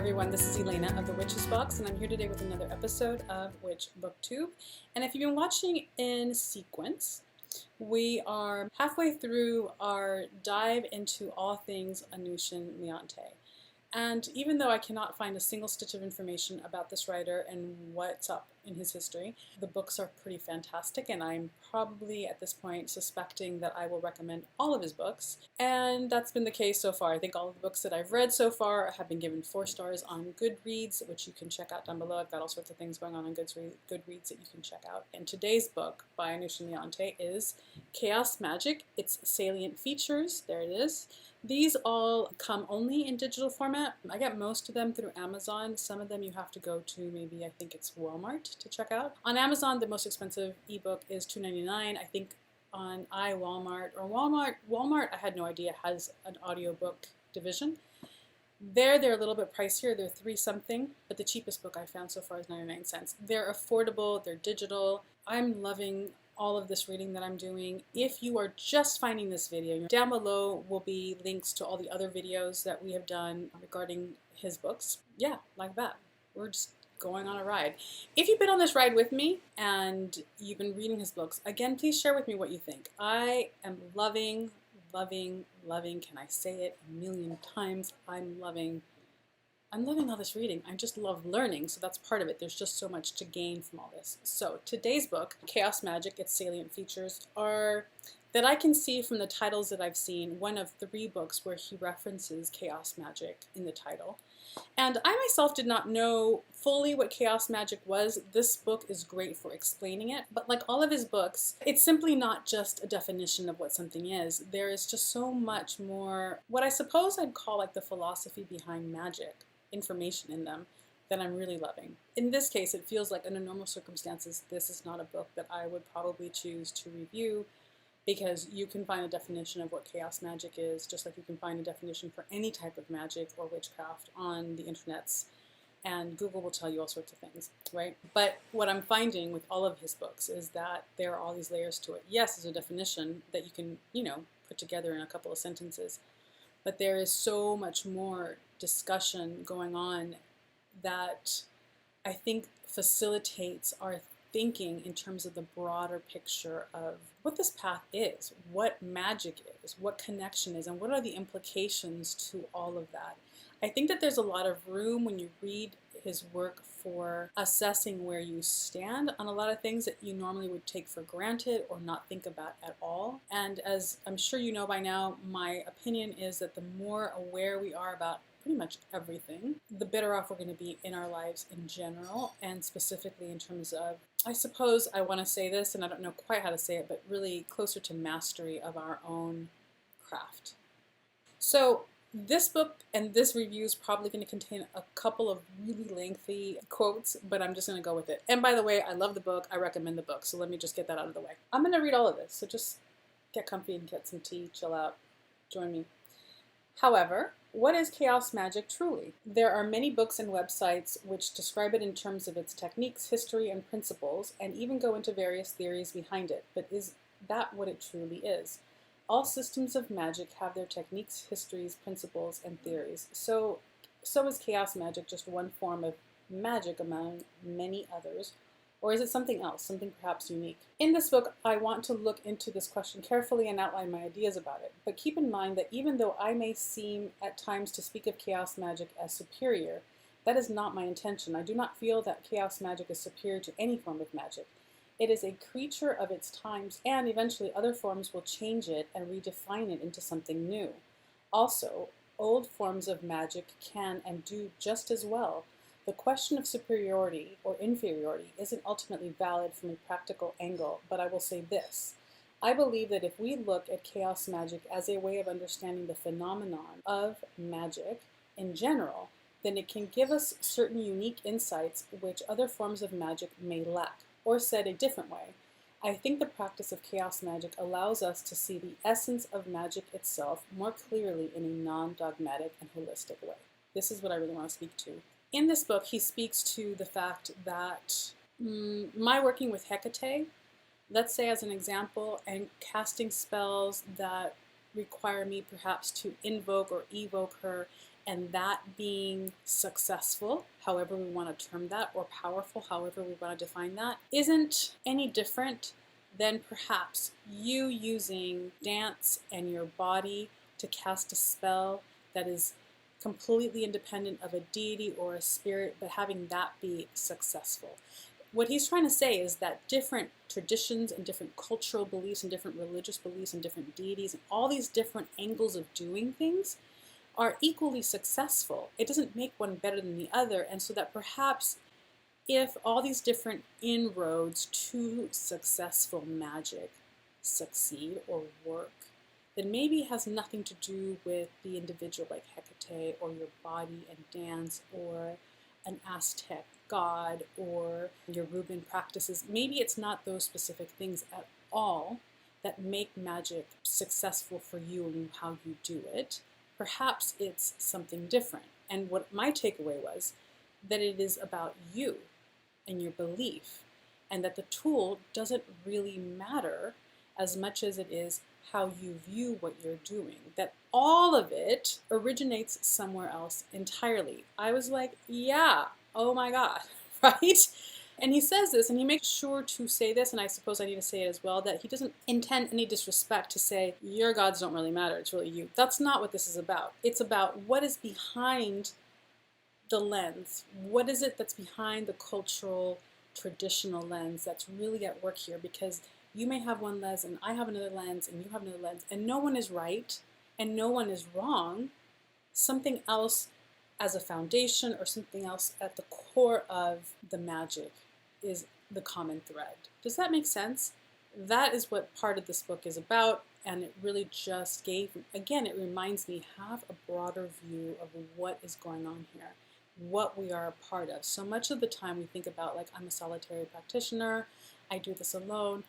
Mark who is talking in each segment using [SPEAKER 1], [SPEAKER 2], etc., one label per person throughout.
[SPEAKER 1] everyone, this is Elena of the Witches Box, and I'm here today with another episode of BookTube. And if you've been watching in sequence, we are halfway through our dive into all things Anousen Leonte. And even though I cannot find a single stitch of information about this writer and what's up in his history, the books are pretty fantastic, and I'm probably at this point suspecting that I will recommend all of his books. And that's been the case so far. I think all of the books that I've read so far have been given 4 stars on Goodreads, which you can check out down below. I've got all sorts of things going on Goodreads that you can check out. And today's book by Anousen Leonte is Chaos Magic. It's Salient Features. There it is. These all come only in digital format. I get most of them through Amazon. Some of them you have to go to maybe, I think it's Walmart to check out. On Amazon, the most expensive ebook is $2.99. I think on Walmart, I had no idea, has an audiobook division. They're a little bit pricier. They're $3 something, but the cheapest book I found so far is 99 cents. They're affordable, they're digital. I'm loving all of this reading that I'm doing. If you are just finding this video, down below will be links to all the other videos that we have done regarding his books. Yeah, like that. We're just going on a ride. If you've been on this ride with me and you've been reading his books, again, please share with me what you think. I am loving, can I say it a million times? I'm loving all this reading. I just love learning, so that's part of it. There's just so much to gain from all this. So today's book, Chaos Magic, its salient features are, that I can see from the titles that I've seen, one of 3 books where he references Chaos Magic in the title. And I myself did not know fully what Chaos Magic was. This book is great for explaining it, but like all of his books, it's simply not just a definition of what something is. There is just so much more, what I suppose I'd call like the philosophy behind magic, information in them that I'm really loving. In this case, it feels like under normal circumstances, this is not a book that I would probably choose to review, because you can find a definition of what chaos magic is, just like you can find a definition for any type of magic or witchcraft on the internets, and Google will tell you all sorts of things, right? But what I'm finding with all of his books is that there are all these layers to it. Yes, there's a definition that you can, put together in a couple of sentences, but there is so much more discussion going on that I think facilitates our thinking in terms of the broader picture of what this path is, what magic is, what connection is, and what are the implications to all of that. I think that there's a lot of room when you read his work for assessing where you stand on a lot of things that you normally would take for granted or not think about at all. And as I'm sure you know by now, my opinion is that the more aware we are about pretty much everything, the better off we're going to be in our lives in general, and specifically in terms of, I suppose I want to say this, and I don't know quite how to say it, but really closer to mastery of our own craft. So this book and this review is probably going to contain a couple of really lengthy quotes, but I'm just going to go with it. And by the way, I love the book. I recommend the book, so let me just get that out of the way. I'm going to read all of this, so just get comfy and get some tea, chill out, join me. However, what is chaos magic truly? There are many books and websites which describe it in terms of its techniques, history, and principles, and even go into various theories behind it. But is that what it truly is? All systems of magic have their techniques, histories, principles, and theories. So is chaos magic just one form of magic among many others? Or is it something else, something perhaps unique? In this book, I want to look into this question carefully and outline my ideas about it. But keep in mind that even though I may seem at times to speak of chaos magic as superior, that is not my intention. I do not feel that chaos magic is superior to any form of magic. It is a creature of its times, and eventually other forms will change it and redefine it into something new. Also, old forms of magic can and do just as well. The question of superiority or inferiority isn't ultimately valid from a practical angle, but I will say this. I believe that if we look at chaos magic as a way of understanding the phenomenon of magic in general, then it can give us certain unique insights which other forms of magic may lack. Or said a different way, I think the practice of chaos magic allows us to see the essence of magic itself more clearly in a non-dogmatic and holistic way. This is what I really want to speak to. In this book, he speaks to the fact that my working with Hecate, let's say as an example, and casting spells that require me perhaps to invoke or evoke her and that being successful, however we want to term that, or powerful, however we want to define that, isn't any different than perhaps you using dance and your body to cast a spell that is completely independent of a deity or a spirit, but having that be successful. What he's trying to say is that different traditions and different cultural beliefs and different religious beliefs and different deities and all these different angles of doing things are equally successful. It doesn't make one better than the other, and so that perhaps if all these different inroads to successful magic succeed or work, then maybe it has nothing to do with the individual like Hecate or your body and dance or an Aztec god or your Reuben practices. Maybe it's not those specific things at all that make magic successful for you and how you do it. Perhaps it's something different. And what my takeaway was that it is about you and your belief, and that the tool doesn't really matter as much as it is how you view what you're doing, that all of it originates somewhere else entirely. I was like, yeah, oh my God, right? And he says this, and he makes sure to say this, and I suppose I need to say it as well, that he doesn't intend any disrespect to say, your gods don't really matter, it's really you. That's not what this is about. It's about what is behind the lens. What is it that's behind the cultural, traditional lens that's really at work here? Because you may have one lens, and I have another lens, and you have another lens, and no one is right, and no one is wrong. Something else as a foundation or something else at the core of the magic is the common thread. Does that make sense? That is what part of this book is about, and it really just gave, again, it reminds me, have a broader view of what is going on here, what we are a part of. So much of the time we think about, like, I'm a solitary practitioner, I do this alone.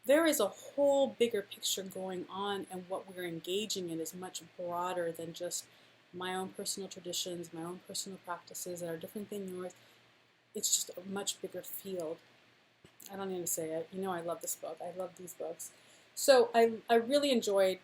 [SPEAKER 1] There is a whole bigger picture going on, and what we're engaging in is much broader than just my own personal traditions, my own personal practices that are different than yours. It's just a much bigger field. I don't need to say it. You know I love this book. I love these books. So I really enjoyed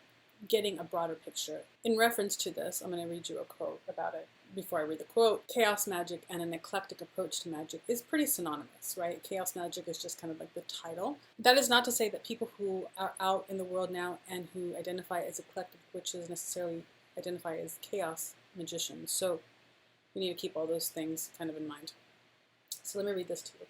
[SPEAKER 1] getting a broader picture. In reference to this, I'm going to read you a quote about it. Before I read the quote, chaos magic and an eclectic approach to magic is pretty synonymous, right? Chaos magic is just kind of like the title. That is not to say that people who are out in the world now and who identify as eclectic witches necessarily identify as chaos magicians. So we need to keep all those things kind of in mind. So let me read this to you.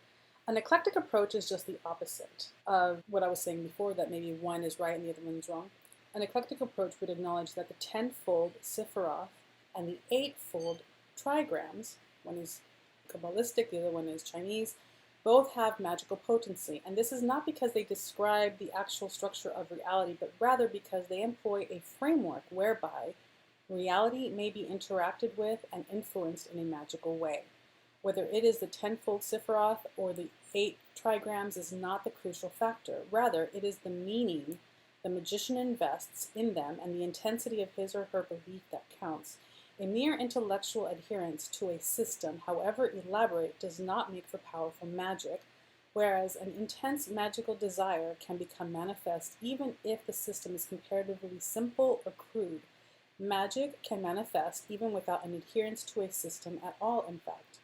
[SPEAKER 1] An eclectic approach is just the opposite of what I was saying before, that maybe one is right and the other one is wrong. An eclectic approach would acknowledge that the tenfold Sephiroth and the eightfold trigrams, one is Kabbalistic, the other one is Chinese, both have magical potency. And this is not because they describe the actual structure of reality, but rather because they employ a framework whereby reality may be interacted with and influenced in a magical way. Whether it is the tenfold Sephiroth or the 8 trigrams is not the crucial factor. Rather, it is the meaning the magician invests in them and the intensity of his or her belief that counts. A mere intellectual adherence to a system, however elaborate, does not make for powerful magic, whereas an intense magical desire can become manifest even if the system is comparatively simple or crude. Magic can manifest even without an adherence to a system at all, in fact.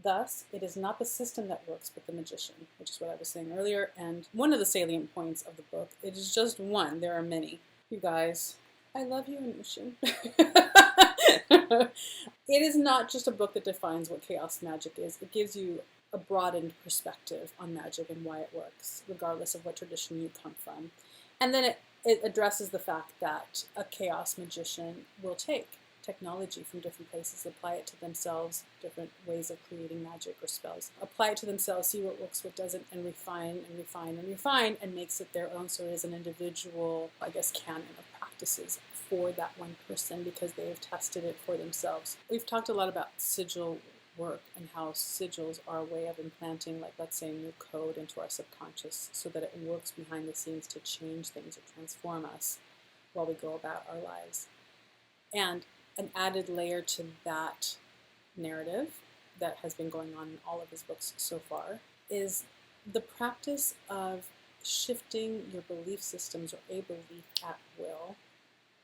[SPEAKER 1] Thus, it is not the system that works, but the magician, which is what I was saying earlier, and one of the salient points of the book. It is just one. There are many. You guys, I love you, Anousen. It is not just a book that defines what chaos magic is. It gives you a broadened perspective on magic and why it works, regardless of what tradition you come from. And then it addresses the fact that a chaos magician will take technology from different places, apply it to themselves, different ways of creating magic or spells, apply it to themselves, see what works, what doesn't, and refine and refine and refine, and makes it their own. So it is an individual, I guess, canon of practices for that one person because they have tested it for themselves. We've talked a lot about sigil work and how sigils are a way of implanting, like, let's say, new code into our subconscious so that it works behind the scenes to change things or transform us while we go about our lives. And an added layer to that narrative that has been going on in all of his books so far is the practice of shifting your belief systems or a belief at will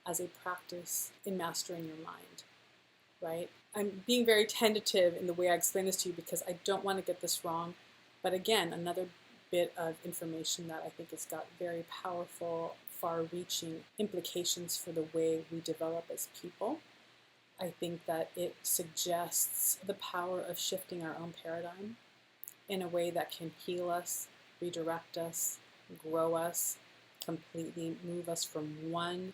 [SPEAKER 1] as a practice in mastering your mind. right? I'm being very tentative in the way I explain this to you because I don't want to get this wrong. But again, another bit of information that I think has got very powerful, far-reaching implications for the way we develop as people. I think that it suggests the power of shifting our own paradigm in a way that can heal us, redirect us, grow us, completely move us from one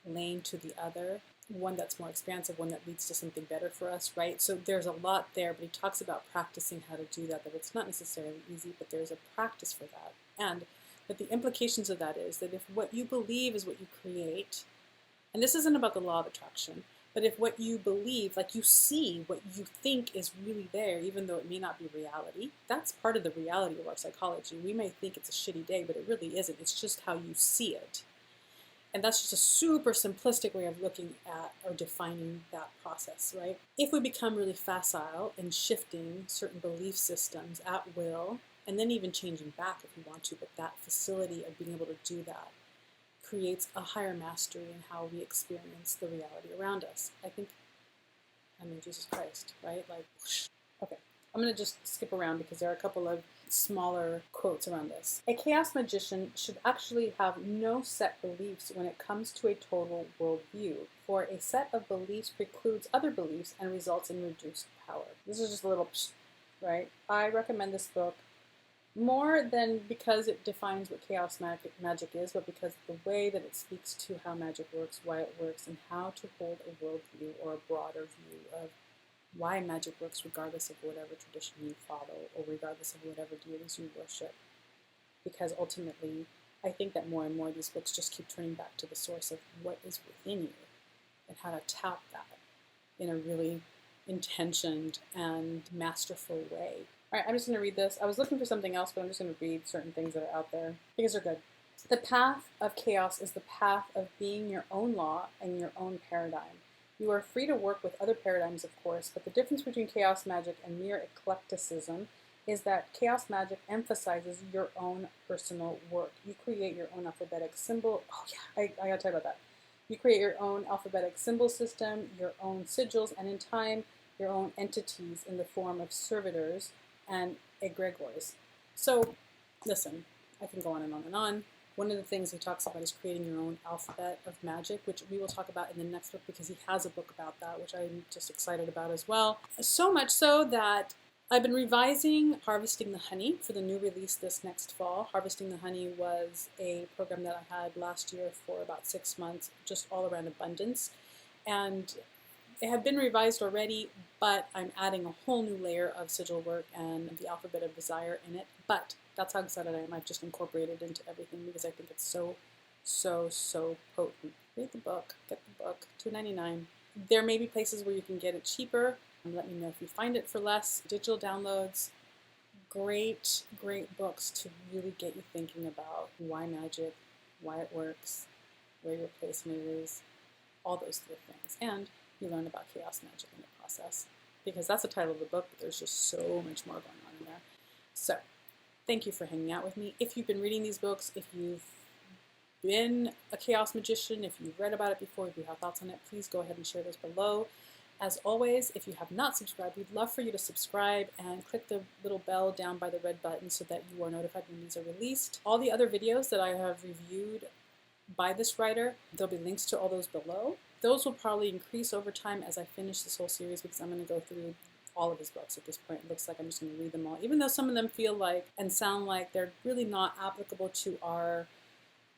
[SPEAKER 1] lane to the other, one that's more expansive, one that leads to something better for us, right? So there's a lot there, but he talks about practicing how to do that it's not necessarily easy, but there's a practice for that. And that the implications of that is that if what you believe is what you create, and this isn't about the law of attraction, but if what you believe, like you see what you think is really there, even though it may not be reality, that's part of the reality of our psychology. We may think it's a shitty day, but it really isn't. It's just how you see it. And that's just a super simplistic way of looking at or defining that process, right? If we become really facile in shifting certain belief systems at will, and then even changing back if we want to, but that facility of being able to do that creates a higher mastery in how we experience the reality around us. Jesus Christ, right? Like, whoosh. Okay, I'm going to just skip around because there are a couple of smaller quotes around this. A chaos magician should actually have no set beliefs when it comes to a total worldview, for a set of beliefs precludes other beliefs and results in reduced power. This is just a little, right? I recommend this book more than because it defines what chaos magic is, but because the way that it speaks to how magic works, why it works, and how to hold a worldview or a broader view of why magic works regardless of whatever tradition you follow or regardless of whatever deities you worship. Because ultimately, I think that more and more these books just keep turning back to the source of what is within you and how to tap that in a really intentioned and masterful way. All right, I'm just going to read this. I was looking for something else, but I'm just going to read certain things that are out there because they're good. The path of chaos is the path of being your own law and your own paradigm. You are free to work with other paradigms, of course, but the difference between chaos magic and mere eclecticism is that chaos magic emphasizes your own personal work. You create your own alphabetic symbol. Oh yeah, I gotta tell you about that. You create your own alphabetic symbol system, your own sigils, and in time, your own entities in the form of servitors and egregores. So, listen, I can go on and on and on. One of the things he talks about is creating your own alphabet of magic, which we will talk about in the next book because he has a book about that, which I'm just excited about as well. So much so that I've been revising Harvesting the Honey for the new release this next fall. Harvesting the Honey was a program that I had last year for about 6 months, just all around abundance. And it had been revised already, but I'm adding a whole new layer of sigil work and the alphabet of desire in it. But that's how excited I am. I've just incorporated it into everything because I think it's so, so, so potent. Read the book. Get the book. $2.99. There may be places where you can get it cheaper. Let me know if you find it for less. Digital downloads. Great, great books to really get you thinking about why magic, why it works, where your place in it is, all those good things. And you learn about chaos magic in the process because that's the title of the book, but there's just so much more going on in there. So, thank you for hanging out with me. If you've been reading these books, if you've been a chaos magician, if you've read about it before, if you have thoughts on it, please go ahead and share those below. As always, if you have not subscribed, we'd love for you to subscribe and click the little bell down by the red button so that you are notified when these are released. All the other videos that I have reviewed by this writer, there'll be links to all those below. Those will probably increase over time as I finish this whole series because I'm going to go through all of his books at this point. It looks like I'm just going to read them all, even though some of them feel like and sound like they're really not applicable to our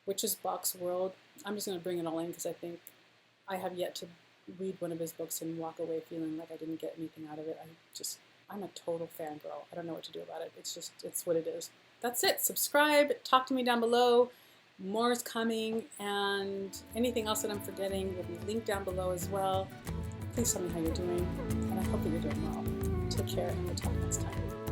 [SPEAKER 1] Witches Box world. I'm just going to bring it all in because I think I have yet to read one of his books and walk away feeling like I didn't get anything out of it. I'm a total fangirl. I don't know what to do about it. It's what it is. That's it. Subscribe. Talk to me down below. More is coming, and anything else that I'm forgetting will be linked down below as well. Please tell me how you're doing, and I hope that you're doing well. Take care, and we'll talk next time.